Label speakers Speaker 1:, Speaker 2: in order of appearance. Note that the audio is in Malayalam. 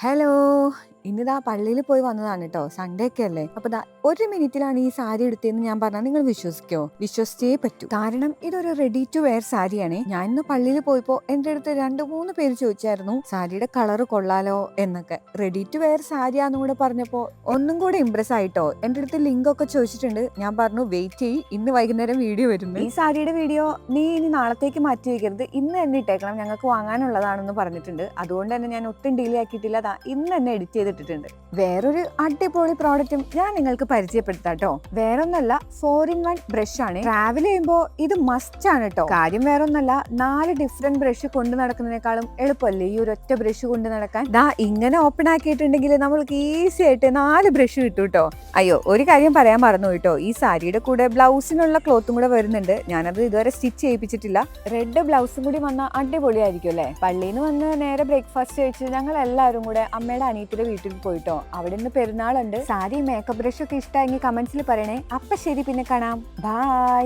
Speaker 1: ഹലോ! ഇന്നിതാ പള്ളിയിൽ പോയി വന്നതാണ് ട്ടോ. സൺഡേ ഒക്കെ അല്ലേ. അപ്പൊ ദാ 1 മിനിറ്റിലാണ് ഈ സാരി എടുത്തതെന്ന് ഞാൻ പറഞ്ഞാൽ നിങ്ങൾ വിശ്വസിക്കോ? വിശ്വസിച്ചേ പറ്റൂ. കാരണം ഇതൊരു റെഡി ടു വെയർ സാരിയാണേ. ഞാൻ ഇന്ന് പള്ളിയിൽ പോയപ്പോ എന്റെ അടുത്ത് 2-3 പേര് ചോദിച്ചായിരുന്നു സാരിയുടെ കളർ കൊള്ളാലോ എന്നൊക്കെ. റെഡി ടു വെയർ സാരിയാന്ന് കൂടെ പറഞ്ഞപ്പോ ഒന്നും കൂടെ ഇംപ്രസ് ആയിട്ടോ. എന്റെ അടുത്ത് ലിങ്ക് ഒക്കെ ചോദിച്ചിട്ടുണ്ട്. ഞാൻ പറഞ്ഞു വെയിറ്റ് ചെയ്യ്, ഇന്ന് വൈകുന്നേരം വീഡിയോ വരുന്നു. ഈ സാരിയുടെ വീഡിയോ നീ ഇനി നാളത്തേക്ക് മാറ്റി വെക്കരുത്, ഇന്ന് തന്നെ ഇട്ടേക്കണം, ഞങ്ങൾക്ക് വാങ്ങാനുള്ളതാണെന്ന് പറഞ്ഞിട്ടുണ്ട്. അതുകൊണ്ട് തന്നെ ഞാൻ ഒട്ടും ഡിലേ ആക്കിയിട്ടില്ല. ഇന്ന് തന്നെ എഡിറ്റ് ചെയ്തിട്ടുണ്ട്. വേറൊരു അടിപൊളി പ്രോഡക്റ്റും ഞാൻ നിങ്ങൾക്ക് പരിചയപ്പെടുത്താട്ടോ. വേറൊന്നല്ല, 4-in-1 ബ്രഷ് ആണ്. ട്രാവൽ ചെയ്യുമ്പോ ഇത് മസ്റ്റ് ആണ് കേട്ടോ. കാര്യം വേറൊന്നല്ല, 4 ഡിഫറെന്റ് ബ്രഷ് കൊണ്ട് നടക്കുന്നതിനേക്കാളും എളുപ്പമല്ലേ ഈ ഒരു ഒറ്റ ബ്രഷ് കൊണ്ട് നടക്കാൻ. ഇങ്ങനെ ഓപ്പൺ ആക്കിയിട്ടുണ്ടെങ്കിൽ നമ്മൾക്ക് ഈസി ആയിട്ട് 4 ബ്രഷ് കിട്ടും കേട്ടോ. അയ്യോ, ഒരു കാര്യം പറയാൻ മറന്നു കേട്ടോ, ഈ സാരിയുടെ കൂടെ ബ്ലൗസിനുള്ള ക്ലോത്തും കൂടെ വരുന്നുണ്ട്. ഞാനത് ഇതുവരെ സ്റ്റിച്ച് ചെയ്യിപ്പിച്ചിട്ടില്ല. റെഡ് ബ്ലൗസും കൂടി വന്നാൽ അടിപൊളിയായിരിക്കും അല്ലേ. പള്ളിയിൽ നിന്ന് വന്ന് നേരെ ബ്രേക്ക്ഫാസ്റ്റ് കഴിച്ച് ഞങ്ങൾ എല്ലാവരും കൂടെ അമ്മയുടെ അനിയത്തിയുടെ വീട്ടിൽ പോയിട്ടോ. അവിടെ നിന്ന് പെരുന്നാളുണ്ട്. സാരി മേക്കപ്പ് ബ്രഷ് ഒക്കെ ഇഷ്ടമായെങ്കിൽ കമന്റ്സിൽ പറയണേ. അപ്പൊ ശരി, പിന്നെ കാണാം. ബൈ.